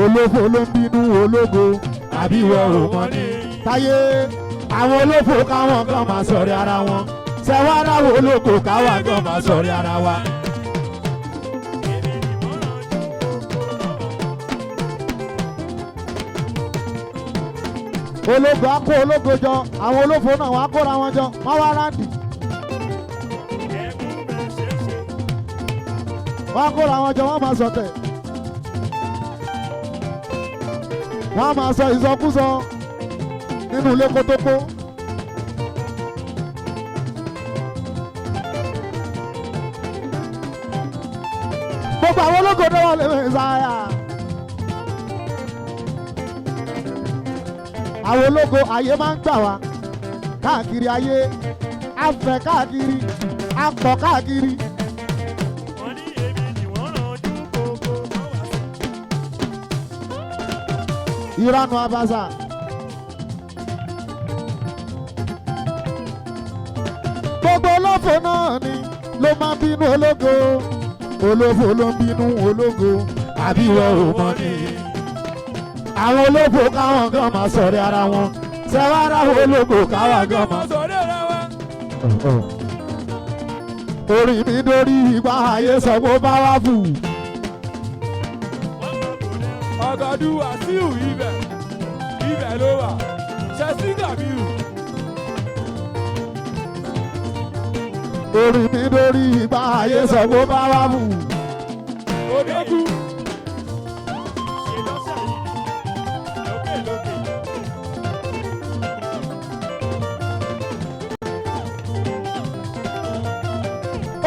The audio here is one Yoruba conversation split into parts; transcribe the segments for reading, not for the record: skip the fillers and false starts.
olófò ló ń bínú ológo àbí ìwọ ò mọ̀ ni. táyé àwọn olófò káwọn kan máa sọ̀rọ̀ ara wọn ṣẹ̀wá dáwọ́ ológo káwọn kan máa sọ̀rọ̀ ara wa. ológo á kó ológo jọ àwọn olófò náà wá kóra wọn jọ wọ́n wá ráǹdì. wọ́n kóra wọn jọ wọ́n máa sọ̀tẹ̀. wọ́n máa sọ ìsọkúsọ nínú ilé kótópó. gbogbo àwọn ológo tó wọ́n lè Mèsáyà. àwọn ológo ayé máa ń gbà wá káàkiri ayé afẹ́ káàkiri apọ̀ káàkiri. ìranu abasa. gbogbo olófò náà ni ló máa ń bínú ológo olófò ló ń bínú ológo àbí ìwọ ò mọ̀ ni. àwọn olófò káwọn gan máa sọ̀rọ̀ ara wọn ṣẹ̀wárà ológo káwọn gan máa sọ̀rọ̀ ara wọn. orí mi dórí ìgbà ayé sọ pé ó bá wá fù. ọ̀gọ̀dù Wàsíù ibẹ̀ ló wà ṣẹ́sí Gàbíù. orí mi dórí ìgbà ayé sọ pé ó bá wá fù. Odógù.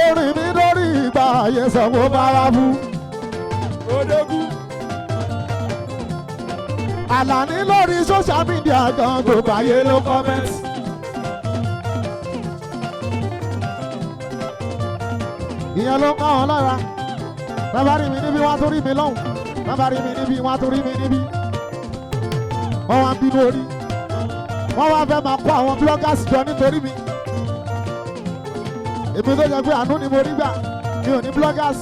orí mi dórí ìgbà ayé sọ pé ó bá wá fù. Odógù. Àlàní lórí social media gan gbogbo ayé ló comment. ìyẹn ló ń ká wọn lára. bàbá rí mi níbí wọ́n á tó rí mi lọ́hùn. bàbá rí mi níbí wọ́n á tó rí mi níbí. wọ́n wá ń bínú orí. wọ́n wá fẹ́ máa kó àwọn bloggers jọ nítorí mi. èmi tó jẹ́ pé àánú ni mo rí gbà mi ò ní bloggers.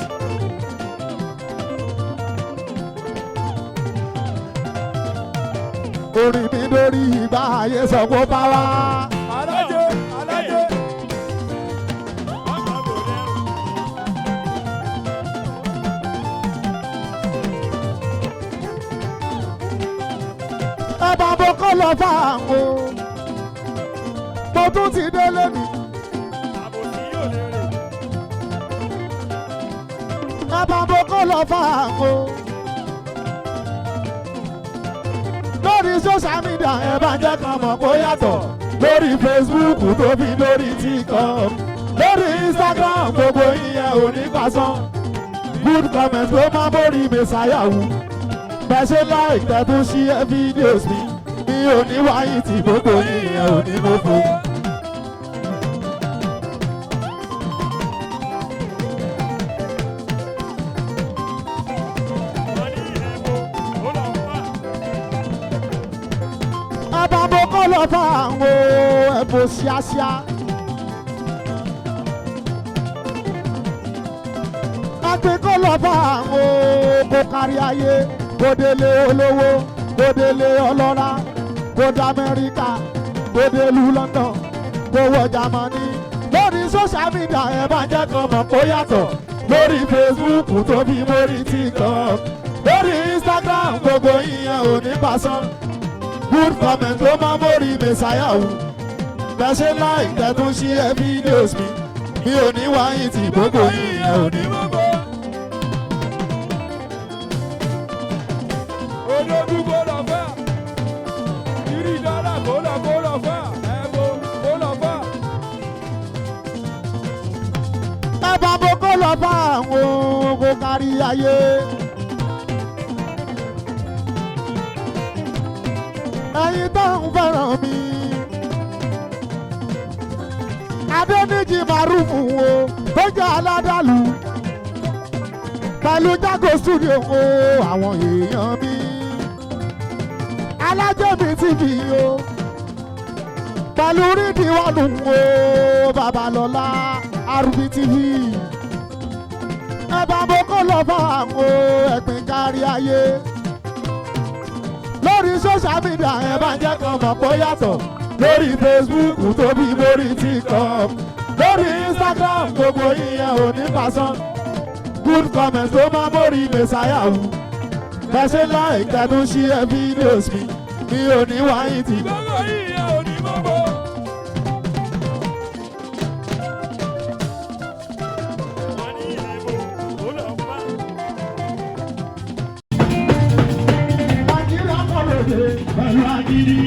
orí mi lórí ìgbà ayé sọ pé ó bá wá. Alájẹ. ẹ̀bà mo kọ́ lọ fà o mo tún ti délé mi. ẹ̀bà mo kọ́ lọ fà o. lórí social media ẹ bá jẹ́ kan mọ̀ kó yàtọ̀ lórí Facebook tó fi lórí TikTok lórí Instagram gbogbo ìyẹn ò ní pàṣán good comment ló máa borí Mèsáyà wù bẹ́ẹ̀ ṣe like tẹ́ tún share videos mi ò ní wáyé tí gbogbo ìyẹn ò ní mọ́fọ́. lọ fà àwọn ẹ̀bùn ṣíáṣíá. Ẹgbẹ́ kó lọ fà àwọn kó kárí ayé, kó délé olówó, kó délé ọlọ́lá, kó dé Amẹ́ríkà, kó délú London, kó wọ Jámánì. Lórí social media ẹ bá jẹ́ kan mọ̀ kó yàtọ̀. Lórí Facebook tó fi mórí TikTok. Lórí Instagram gbogbo ìyẹn ò ní pàṣán. Good comment ló máa mórí Mèsáyà wù. Bẹ́sẹ̀ like tẹ̀tún share videos mi ò ní wáyé tí gbogbo ìyẹn ò ní gbogbo. Ológun kó lọ fà, $3 kó lọ fà, ẹ̀bùn kó lọ fà. Ẹ̀bà mo kó lọ fà àwọn kó kárí ayé. Ẹ̀yin tó ń fẹ́ràn mi. Adéníjì Màrúfù wo tó jẹ́ aládàlú. Pẹ̀lú Jago Studio wo àwọn èèyàn mi. Alájẹbí TV o. Pẹ̀lú Rídìwánù wo Babalọ́lá RB TV. Ẹ̀bà mo kó lọ fún àwọn ẹ̀pìn kárí ayé. lórí social media ẹ bá jẹ́ kan mọ̀ pé ó yàtọ̀ lórí Facebook tóbi lórí TikTok lórí Instagram gbogbo ìyẹn ò ní pàṣán good comments tó máa mórí mẹ́sàáyà wù bẹ́sẹ̀ láì tẹnu sí ẹ fídíòs mi ò ní wáyé tì. gbogbo yìí ò ní gbogbo. Nàìjíríà kọ̀ lóde pẹ̀lú agídí.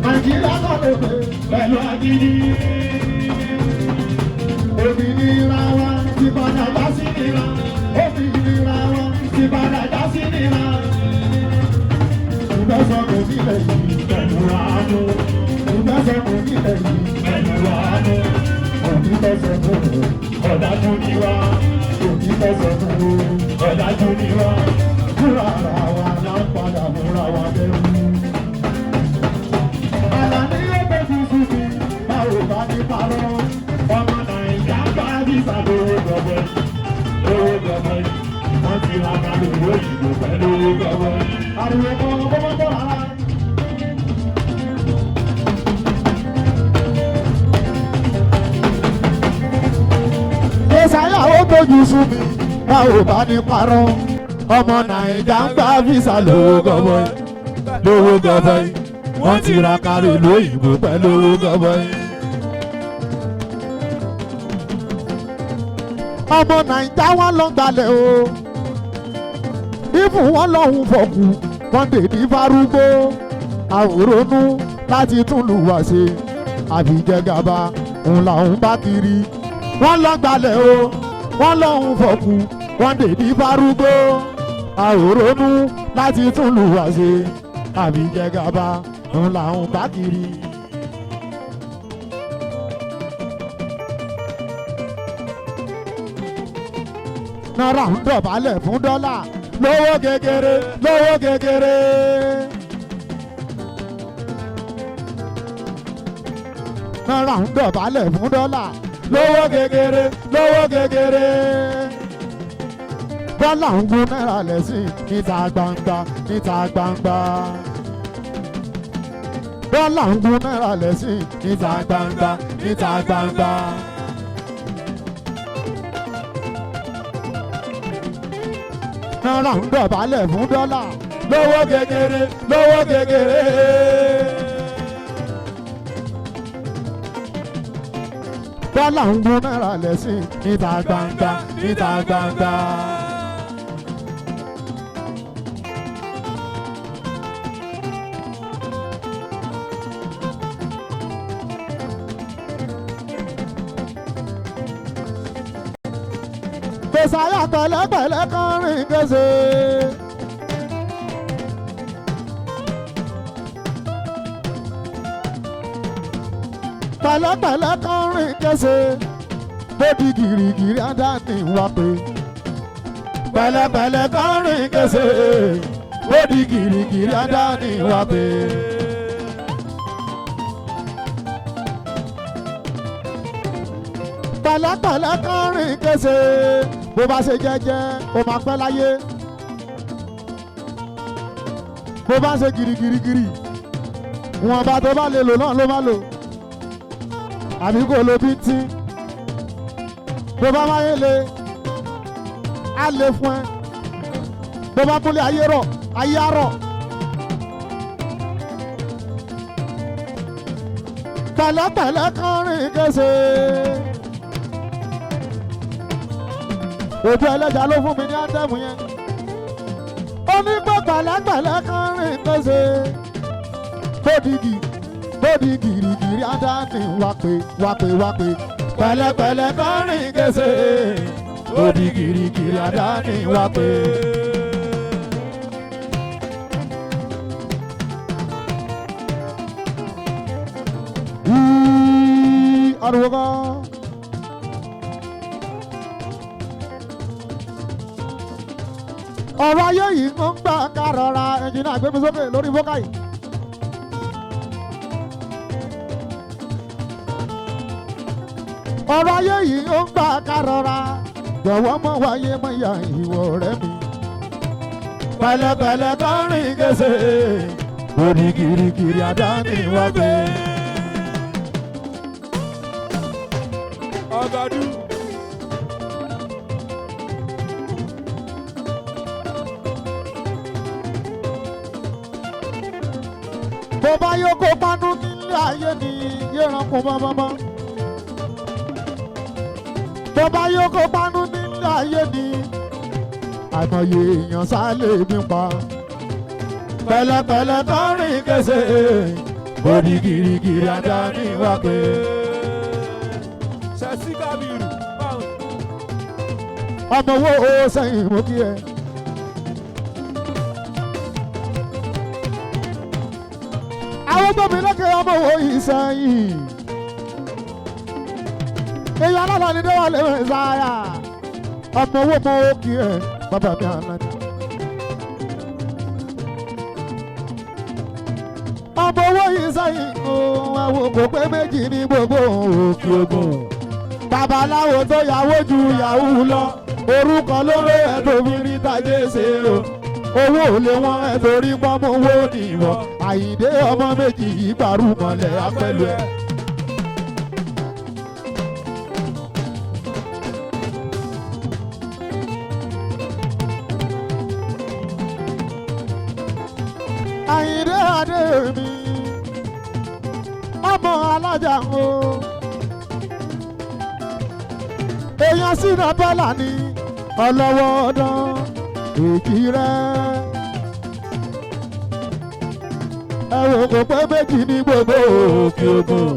Nàìjíríà kọ̀ lóde pẹ̀lú agídí. Òmìnira wa ti padà já sí nira. Òmìnira wa ti padà já sí nira. Ìgbésọ̀ kò nílẹ̀ yìí pẹ̀lú àánú. Ìgbésọ̀ kò nílẹ̀ yìí pẹ̀lú àánú. Òtítọ́sọ̀ fún ọ̀dájú ni wá. Òtítọ́sọ̀ fún ọ̀dájú ni wá. Múra ara wa náà padà múra wa bẹ̀rù. Àlàní ẹgbẹ́ tuntun mi báwo bá ní parọ́. Ọmọ Nàìjíríà bá visa lówó gbọ̀gbẹ́. Lówó gbọ̀gbẹ́. Wọ́n ti ra kálù lóyìnbó pẹ̀lú owó gbọ̀gbẹ́. Ariwo kan ọmọ bọ́ rárá. Mẹ́sàáyà ó tójú sú mi báwo bá ní parọ́. Ọmọ Nàìjíríà ń gba visa lówó gbọ̀gbẹ́. Lówó gbọ̀gbẹ́. Wọ́n ti ra kálù lóyìnbó pẹ̀lú owó gbọ̀gbẹ́. Ọmọ Nàìjíríà wọn lọ gbalẹ̀ o ìfún wọn lọ́hùn fọ̀kù wọn dèdí farúgbó àwòrónú láti tún lù wá ṣe àbíjẹgàba òun làwọn bá kiri wọn lọ gbalẹ̀ o wọn lọ́hùn fọ̀kù wọn dèdí farúgbó àwòrónú láti tún lù wá ṣe àbíjẹgàba òun làwọn bá kiri. Náírà ń dọ̀bálẹ̀ fún dọ́là lówó kékeré lówó kékeré. Náírà ń dọ̀bálẹ̀ fún dọ́là lówó kékeré lówó kékeré. Dọ́là ń gún náírà lẹ́sìn níta gbangba níta gbangba. Dọ́là ń gún náírà lẹ́sìn níta gbangba níta gbangba. Náírà ń dọ̀bálẹ̀ fún dọ́là lówó kékeré lówó kékeré. Dọ́là ń gún náírà lẹ́sìn níta gbangba níta gbangba. Mẹ́sàáyà pẹ̀lẹ́pẹ̀lẹ́ kan rìn kése. Pẹ̀lẹ́pẹ̀lẹ́ kan rìn kése. Bébí gìrìgìrì àdáni wá pé. Pẹ̀lẹ́pẹ̀lẹ́ kan rìn kése. Bébí gìrìgìrì àdáni wá pé. Pẹ̀lẹ́pẹ̀lẹ́ kan rìn kése. Bó bá ṣe jẹ́jẹ́ ó máa pẹ́ láyé. Bó bá ṣe girigirigiri wọn bá tó bá lè lò náà ló bá lò. Àbí kò lo bíntín. Bó bá máa yé le á lè fún ẹ. Bó bá múlẹ̀ ayé rọ̀ ayé á rọ̀. Pẹ̀lẹ́pẹ̀lẹ́ kan rìn kése. Òbí ẹlẹ́jà ló fún mi ní áńtẹ́mù yẹn. Ó ní pé pẹ̀lẹ́pẹ̀lẹ́ kan rìn kése. Bódì gìrìgìrì àdáni wá pé. Pẹ̀lẹ́pẹ̀lẹ́ kan rìn kése. Bódì gìrìgìrì àdáni wá pé. Ariwo kan. Ọ̀rọ̀ ayé yìí ń gbà ká rọra ẹnjìnà gbé mi sókè lórí fọ́kà yìí. ọ̀rọ̀ ayé yìí ó ń gbà ká rọra jọ̀wọ́ mọ̀ wáyé mọ̀ ya ìwọ ọ̀rẹ́ mi. pẹ̀lẹ́pẹ̀lẹ́ tó rìn kése orí kirikiri àdáni wá gbé. Ọ̀gádù. bó bá yóò kó pánú nílé ayé ni yérankun mọ́mọ́mọ́. bó bá yóò kó pánú nílé ayé ni àìmọye èèyàn sálé mi pa. pẹ̀lẹ́pẹ̀lẹ́ tó rìn kése orí kirikiri àdáni wá gbé. Ṣẹ̀sí Kábírù. ọmọ owó o sẹ́yìn mú kí ẹ. àwọn tóbi lókè ọmọ owó yìí sẹ́yìn. èyí alára ni déwà lè rìn sáyà. ọmọ owó mọ owó kí ẹ bàbá mi àlàní. ọmọ owó yìí sẹ́yìn ohun ẹ̀wò kò pé méjì ní gbogbo òkè ògùn. babaláwo tó yàwó ju yahoo lọ orúkọ lórí ẹ̀ tó fi rí tajé ṣe o. owó ò lè wọ́n ẹ̀ torí pọ́nmọ́ owó nìwọ̀ Àyìndé ọmọ méjì yìí gbàrú mọ́lẹ̀ apẹ́lú ẹ̀. Àyìndé adé mi ọmọ alájà ń o. èèyàn sínú bọ́là ní ọlọ́wọ́ ọdán èjì rẹ̀. ẹ̀rọ kò pé méjì ní gbogbo òkè ògùn.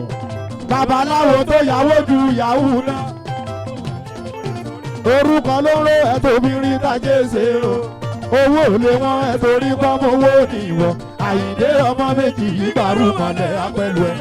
babaláwo tó yàwó ju yahoo lọ. orúkọ ló ń ró ẹ̀tọ́ obìnrin tajé ṣe o. owó ò lè wọ́n ẹ̀ torí pọ́nmọ́ owó nìwọ̀ Àyìndé ọmọ méjì yìí gbàrú mọ́lẹ̀ apẹ́lú ẹ̀.